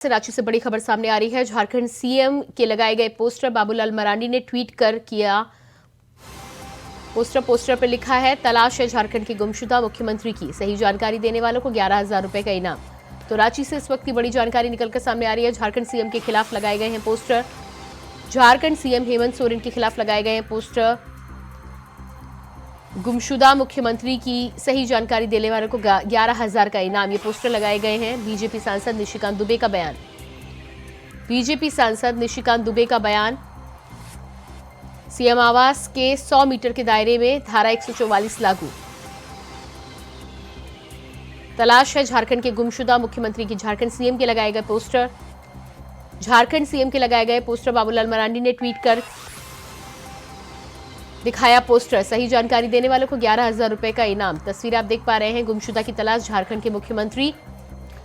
रांची से बड़ी खबर सामने आ रही है। झारखंड सीएम के लगाए गए पोस्टर बाबूलाल मरांडी ने ट्वीट कर किया। पोस्टर पर लिखा है, तलाश है झारखंड की गुमशुदा मुख्यमंत्री की, सही जानकारी देने वालों को 11,000 रुपए का इनाम। तो रांची से इस वक्त की बड़ी जानकारी निकलकर सामने आ रही है। झारखंड सीएम के खिलाफ लगाए गए हैं पोस्टर। झारखंड सीएम हेमंत सोरेन के खिलाफ लगाए गए हैं पोस्टर। गुमशुदा मुख्यमंत्री की सही जानकारी देने वालों को 11,000 का इनाम। ये पोस्टर लगाए गए हैं। बीजेपी सांसद निशिकांत दुबे का बयान। बीजेपी सांसद निशिकांत दुबे का बयान। सीएम आवास के 100 मीटर के दायरे में धारा 144 लागू। तलाश है झारखंड के गुमशुदा मुख्यमंत्री की। झारखंड सीएम के लगाए गए पोस्टर। झारखंड सीएम के लगाए गए पोस्टर बाबूलाल मरांडी ने ट्वीट कर दिखाया पोस्टर। सही जानकारी देने वालों को 11,000 रुपए का इनाम। तस्वीर आप देख पा रहे हैं। गुमशुदा की तलाश झारखंड के मुख्यमंत्री।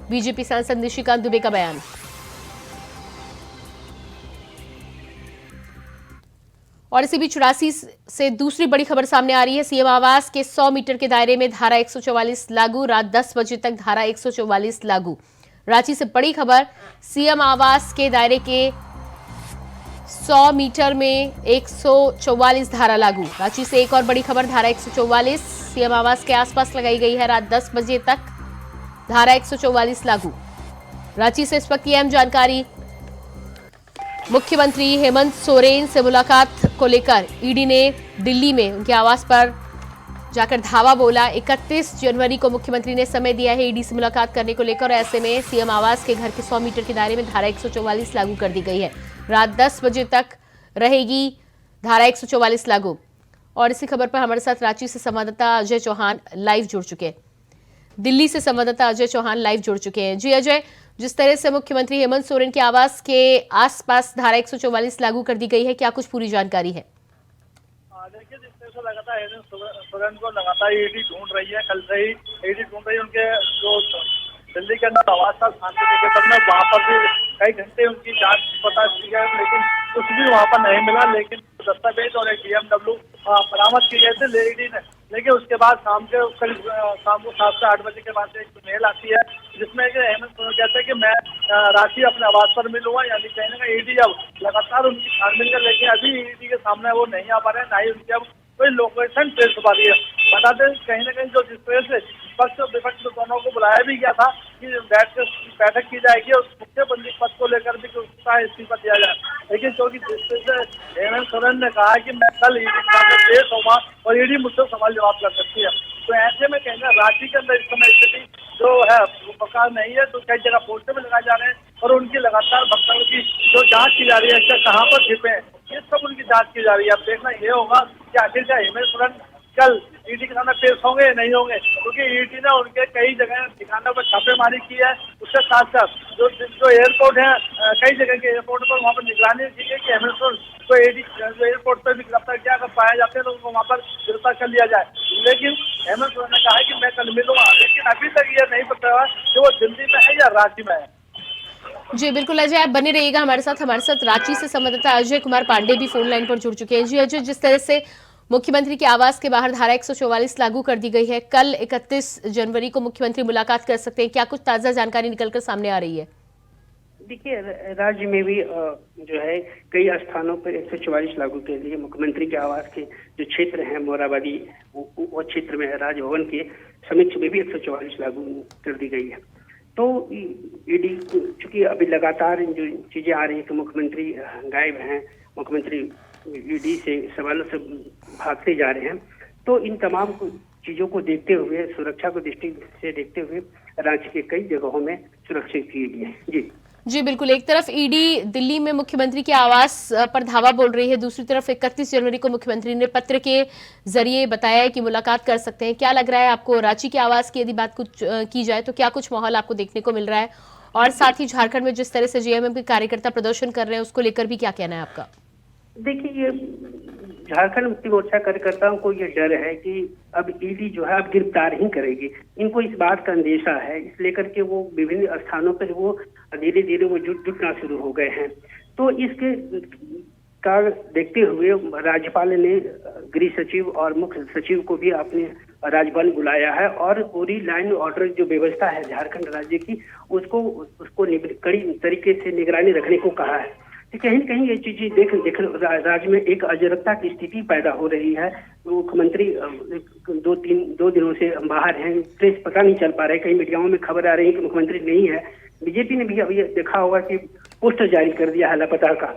बीजेपी सांसद निशिकांत दुबे का बयान। और इसी बीच रांची से दूसरी बड़ी खबर सामने आ रही है। सीएम आवास के 100 मीटर के दायरे में धारा 144 लागू। रात 10 बजे तक धारा 144 लागू। रांची से बड़ी खबर, सीएम आवास के दायरे के 100 मीटर में 144 धारा लागू। रांची से एक और बड़ी खबर, धारा 144 सीएम आवास के आसपास लगाई गई है। रात 10 बजे तक धारा 144 लागू। रांची से इस वक्त की अहम जानकारी, मुख्यमंत्री हेमंत सोरेन से मुलाकात को लेकर ईडी ने दिल्ली में उनके आवास पर जाकर धावा बोला। 31 जनवरी को मुख्यमंत्री ने समय दिया है ईडी से मुलाकात करने को लेकर। ऐसे में सीएम आवास के घर के 100 मीटर के दायरे में धारा 144 लागू कर दी गई है। रात 10 बजे तक रहेगी धारा 144 लागू। और इसी खबर पर हमारे साथ रांची से संवाददाता अजय चौहान लाइव जुड़ चुके हैं। दिल्ली से संवाददाता अजय चौहान लाइव जुड़ चुके हैं। जी अजय, जिस तरह से मुख्यमंत्री हेमंत सोरेन के आवास के आसपास धारा 144 लागू कर दी गई है, क्या कुछ पूरी जानकारी है? देखिए, जिस तरह से लगातार हेमंत सोरेन को लगातार ईडी ढूंढ रही है। कल से ही ईडी ढूंढ रही है उनके जो दिल्ली के अंदर आवास था शांति निकेतन में। वहाँ पर भी कई घंटे उनकी जांच पड़ताल की गई, लेकिन कुछ भी वहाँ पर नहीं मिला। लेकिन दस्तावेज और एक BMW बरामद की गए थे ईडी ने। लेकिन उसके बाद शाम को 7 से 8 बजे के बाद से एक मेल आती है, जिसमें हेमंत सोरेन कहते हैं कि मैं रांची अपने आवास पर मिलूंगा। यानी कहीं ना कहीं ईडी अब लगातार उनकी छानबीन कर, लेकिन अभी ईडी के सामने वो नहीं आ पा रहे हैं, ना ही उनकी अब कोई लोकेशन ट्रेस हो पा रही है। बता दें, कहीं ना कहीं जो जिस तरह से पक्ष और विपक्ष दोनों को बुलाया भी गया था कि बैठक की जाएगी और मुख्यमंत्री पद को लेकर भी उसका इस्तीफा दिया जाए, लेकिन क्योंकि जिस तरह से हेमंत सोरेन ने कहा कि मैं कल ईडी के सामने पेश होगा और ईडी मुझसे सवाल जवाब कर सकती है, तो ऐसे में कहना रांची के अंदर इस समय स्थिति जो है वो प्रकार नहीं है। तो कई जगह पोस्टर भी लगाए जा रहे हैं और उनकी लगातार वक्तव्य की जो जांच की जा रही है, इसका कहाँ पर छिपे हैं, ये सब उनकी जांच की जा रही है। अब देखना ये होगा कि आखिरकार हेमंत सोरेन कल ईडी के सामने पेश होंगे या नहीं होंगे, क्योंकि ईडी ने उनके कई जगह ठिकानों पर छापेमारी की है। उसके साथ साथ जो एयरपोर्ट है, कई जगह के एयरपोर्ट पर वहाँ पर निगरानी की है कि हेमंत सोरेन को ईडी एयरपोर्ट पर भी गिरफ्तार किया, अगर पाए जाते हैं तो उनको वहाँ पर गिरफ्तार कर लिया जाए। लेकिन हेमंत सोरेन ने कहा है कि मैं कल मिलूंगा, लेकिन अभी तक ये नहीं पता हुआ कि वो दिल्ली में है या रांची में है। जी बिल्कुल अजय, आप बने रहिएगा हमारे साथ रांची से संवाददाता अजय कुमार पांडे भी फोन लाइन पर जुड़ चुके हैं। जी अजय, जिस तरह से मुख्यमंत्री के आवास के बाहर धारा 144 लागू कर दी गई है, कल 31 जनवरी को मुख्यमंत्री मुलाकात कर सकते हैं, क्या कुछ ताजा जानकारी निकलकर सामने आ रही है? देखिए, राज्य में भी जो है कई स्थानों पर 144 लागू के लिए मुख्यमंत्री के आवास के जो क्षेत्र हैं मोराबादी, वो क्षेत्र में राजभवन के समीक्ष में भी 144 लागू कर दी गई है। तो ईडी चूंकि अभी लगातार जो चीजें आ रही है कि मुख्यमंत्री गायब हैं, मुख्यमंत्री ईडी से सवालों से भागते जा रहे हैं, तो इन तमाम चीजों को देखते हुए, सुरक्षा को दृष्टि से देखते हुए रांची के कई जगहों में सुरक्षित किए गए। जी बिल्कुल, एक तरफ ईडी दिल्ली में मुख्यमंत्री के आवास पर धावा बोल रही है, दूसरी तरफ 31 जनवरी को मुख्यमंत्री ने पत्र के जरिए बताया है कि मुलाकात कर सकते हैं। क्या लग रहा है आपको, रांची के आवास की यदि बात कुछ की जाए तो क्या कुछ माहौल आपको देखने को मिल रहा है? और साथ ही झारखंड में जिस तरह से जेएमएम के कार्यकर्ता प्रदर्शन कर रहे हैं, उसको लेकर भी क्या कहना है आपका? देखिए, ये झारखंड मुक्ति मोर्चा कार्यकर्ताओं को ये डर है कि अब ईडी जो है अब गिरफ्तार ही करेगी। इनको इस बात का अंदेशा है, इस लेकर के वो विभिन्न स्थानों पर वो धीरे धीरे वो जुटना शुरू हो गए हैं। तो इसके का देखते हुए राज्यपाल ने गृह सचिव और मुख्य सचिव को भी अपने राजभवन बुलाया है और पूरी लाइन ऑर्डर जो व्यवस्था है झारखंड राज्य की उसको कड़ी तरीके से निगरानी रखने को कहा है। तो कहीं न कहीं ये चीजें देख राज्य में एक अराजकता की स्थिति पैदा हो रही है। मुख्यमंत्री दो दिनों से बाहर हैं, प्रेस पता नहीं चल पा रहा है, कई मीडियाओं में खबर आ रही है कि मुख्यमंत्री नहीं है। बीजेपी ने भी अभी देखा होगा कि पोस्टर जारी कर दिया है लापता का।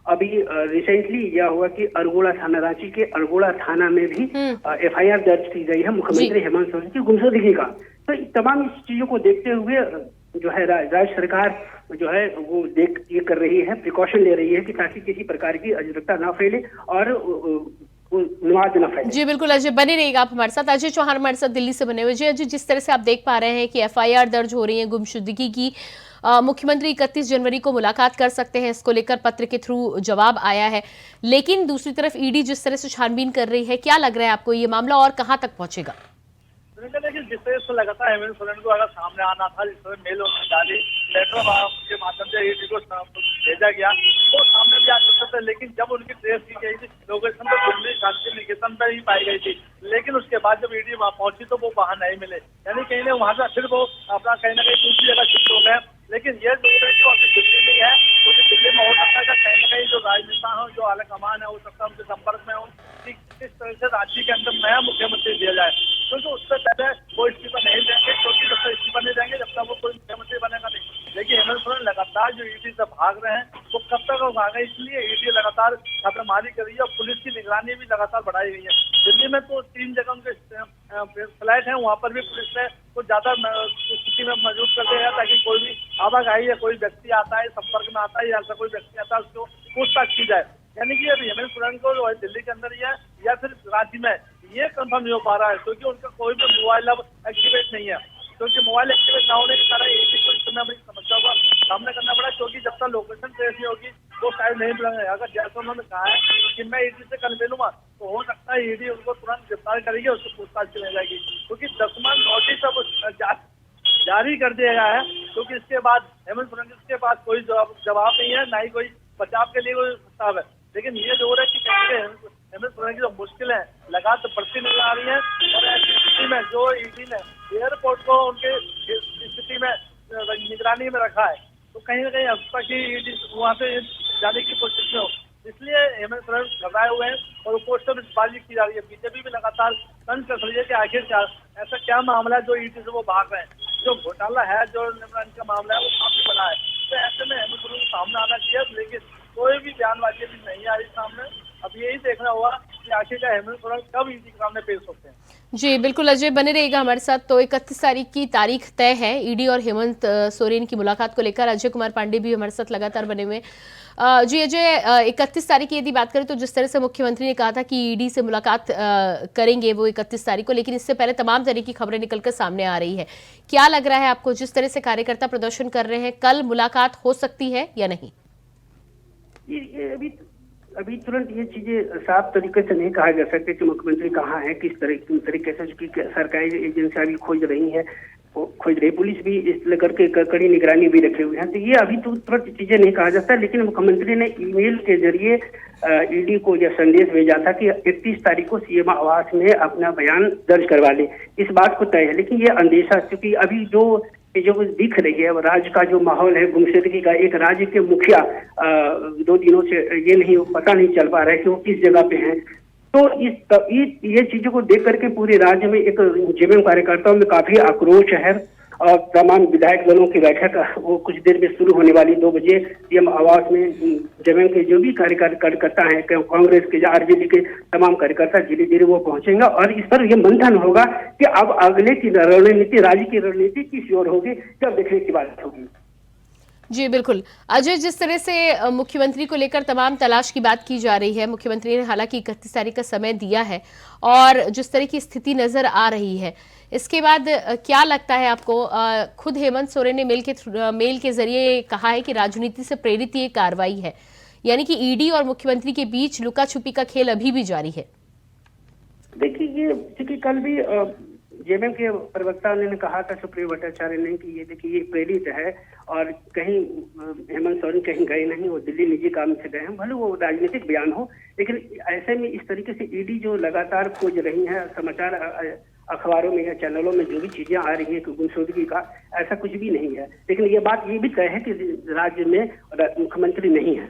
अभी रिसेंटली यह हुआ कि अरगोड़ा थाना, रांची के अरगोड़ा थाना में भी FIR दर्ज की गई है मुख्यमंत्री हेमंत सोरेन की गुमशुदगी का। तो तमाम इस चीजों को देखते हुए जो है राज्य सरकार जो है वो ये कर रही है, प्रिकॉशन ले रही है कि ताकि किसी प्रकार की अराजकता ना फैले और विवाद न फैले। जी बिल्कुल अजय, बने रहिएगा आप हमारे साथ। अजय चौहान हमारे साथ दिल्ली से बने हुए। अजय, जिस तरह से आप देख पा रहे हैं कि FIR दर्ज हो रही है गुमशुदगी की, मुख्यमंत्री 31 जनवरी को मुलाकात कर सकते हैं, इसको लेकर पत्र के थ्रू जवाब आया है, लेकिन दूसरी तरफ ईडी जिस तरह से छानबीन कर रही है, क्या लग रहा है आपको ये मामला और कहां तक पहुंचेगा? देखिए, जिस तरह से लगातार हेमंत सोरेन को अगर सामने आना था, जिस तरह मेल उन्होंने डाली, लेटर के माध्यम से ईडी को भेजा गया, वो सामने भी आ सकता था। लेकिन जब उनकी ट्रेस की गई थी लोकेशन तो दिल्ली शांति निकेतन पर ही पाई गई थी, लेकिन उसके बाद जब ईडी वहां पहुंची तो वो वहां नहीं मिले, यानी कहीं ना वहां से फिर वो अपना कहीं ना कहीं दूसरी जगह शिफ्ट हो गए। लेकिन ये जरूर है कि अभी दिल्ली में है, क्योंकि दिल्ली में हो सकता है कहीं ना कहीं जो राजनेता हो, जो आला कमान है, हो सकता है उनके संपर्क में हो कि किस तरह से राज्य के अंदर नया मुख्यमंत्री दिया जाए। क्योंकि उससे पहले वो इस्तीफा नहीं देंगे, क्योंकि जब तक इस्तीफा नहीं देंगे जब तक वो कोई मुख्यमंत्री बनेगा नहीं। लेकिन हेमंत सोरेन लगातार जो ईडी से भाग रहे हैं वो कब तक भागे, इसलिए ईडी लगातार छापेमारी कर रही है और पुलिस की निगरानी भी लगातार बढ़ाई गई है। दिल्ली में तो 3 जगह उनके फ्लैट है, वहाँ पर भी पुलिस ने कुछ ज्यादा स्थिति में मौजूद कर दिया है ताकि कोई भी आवाजाही या कोई व्यक्ति आता है, संपर्क में आता है या ऐसा कोई व्यक्ति आता है उसको पूछताछ की जाए। यानी कि अभी हेमंत सोरेन को जो है दिल्ली के अंदर ही है या फिर राज्य में, ये कंफर्म नहीं हो पा रहा है, क्योंकि उनका कोई भी मोबाइल अब एक्टिवेट नहीं है। क्योंकि मोबाइल एक्टिवेट ना होने के कारण ईडी को इस समय बड़ी समस्या का सामना करना पड़ा, क्योंकि जब तक लोकेशन ट्रेस नहीं होगी वो शायद नहीं मिलेंगे। अगर जैसा उन्होंने कहा है कि मैं ईडी से कल मिलूंगा, तो हो सकता है ईडी उनको तुरंत गिरफ्तार करेगी, उसको पूछताछ की जाएगी, क्योंकि 10वां नोटिस अब जारी कर दिया गया है। क्योंकि इसके बाद हेमंत सोरेन के पास कोई जवाब नहीं है, ना ही कोई बचाव के लिए कोई प्रस्ताव है। लेकिन ये जो है कि हेमंत सोरेन की जो मुश्किल है लगातार बढ़ती नजर आ रही है, और ऐसी स्थिति में जो ईडी ने एयरपोर्ट को उनके स्थिति में निगरानी में रखा है, तो कहीं ना कहीं अब तक ही ईडी वहाँ से जाने की कोशिश में हो, इसलिए हेमंत सोरेन घबराए हुए हैं और पोस्टर बाजी की जा रही है। बीजेपी भी लगातार तंज कस रही है कि आखिरकार ऐसा क्या मामला है जो ईडी से वो भाग रहे हैं। जो घोटाला है, जो निगरानी का मामला है, वो काफी बड़ा है। तो ऐसे में हेमंत सोरेन को सामने आना चाहिए, लेकिन कोई भी बयानबाजी अभी नहीं आ रही सामने। अब यही देखना होगा कि आखिरकार हेमंत सोरेन कब ईडी के सामने पेश होते हैं। जी बिल्कुल अजय, बने रहिएगा हमारे साथ। तो 31 तारीख की तारीख तय है ईडी और हेमंत सोरेन की मुलाकात को लेकर। अजय कुमार पांडे भी हमारे साथ लगातार बने हुए। जी अजय, 31 तारीख की यदि बात करें तो जिस तरह से मुख्यमंत्री ने कहा था कि ईडी से मुलाकात करेंगे वो 31 तारीख को, लेकिन इससे पहले तमाम तरह की खबरें निकलकर सामने आ रही है। क्या लग रहा है आपको, जिस तरह से कार्यकर्ता प्रदर्शन कर रहे हैं, कल मुलाकात हो सकती है या नहीं? ये अभी तुरंत ये चीजें साफ तरीके से नहीं कहा जा सकता कि मुख्यमंत्री कहाँ है, किस तरीके से, चूंकि सरकारी एजेंसियां भी खोज रही, पुलिस भी इस लेकर के कड़ी निगरानी भी रखे हुए हैं। तो ये अभी तो तुरंत चीजें नहीं कहा जा सकता। लेकिन मुख्यमंत्री ने ईमेल के जरिए ईडी को यह संदेश भेजा था कि 31 तारीख को सीएम आवास में अपना बयान दर्ज करवा ले, इस बात को तय है। लेकिन ये अंदेशा, क्योंकि अभी जो दिख रही है राज्य का जो माहौल है गुमशुदगी का, एक राज्य के मुखिया 2 दिनों से पता नहीं चल पा रहा है कि वो किस जगह पे हैं। तो ये चीजों को देख करके पूरे राज्य में एक जेएमएम कार्यकर्ताओं में काफी आक्रोश है, और तमाम विधायक दलों की बैठक वो कुछ देर में शुरू होने वाली 2 बजे सीएम आवास में। जेएमएम के जो भी कार्यकर्ता हैं, कांग्रेस के, आरजेडी के तमाम कार्यकर्ता धीरे धीरे वो पहुंचेंगे, और इस पर यह मंथन होगा कि अब अगले की रणनीति, राज्य की रणनीति किस ओर होगी, जब देखने की बात होगी। जी बिल्कुल अजय, जिस तरह से मुख्यमंत्री को लेकर तमाम तलाश की बात की जा रही है, मुख्यमंत्री ने हालांकि 31 तारीख का समय दिया है, और जिस तरह की स्थिति नजर आ रही है, इसके बाद क्या लगता है आपको? खुद हेमंत सोरेन ने मेल के जरिए कहा है कि राजनीति से प्रेरित ये कार्रवाई है, यानी कि ईडी और मुख्यमंत्री के बीच लुका छुपी का खेल अभी भी जारी है। देखिए, ये क्योंकि कल भी जेएमएम के प्रवक्ता ने कहा था, सुप्रियो भट्टाचार्य ने, कि ये देखिए ये प्रेरित है और कहीं हेमंत सोरेन कहीं गए नहीं, वो दिल्ली निजी काम से गए हैं, भले वो राजनीतिक बयान हो। लेकिन ऐसे में इस तरीके से ईडी जो लगातार खोज रही है, समाचार अखबारों में या चैनलों में जो भी चीजें आ रही है कि गुमशुदगी का, ऐसा कुछ भी नहीं है। लेकिन ये बात ये भी तय है कि राज्य में मुख्यमंत्री नहीं है।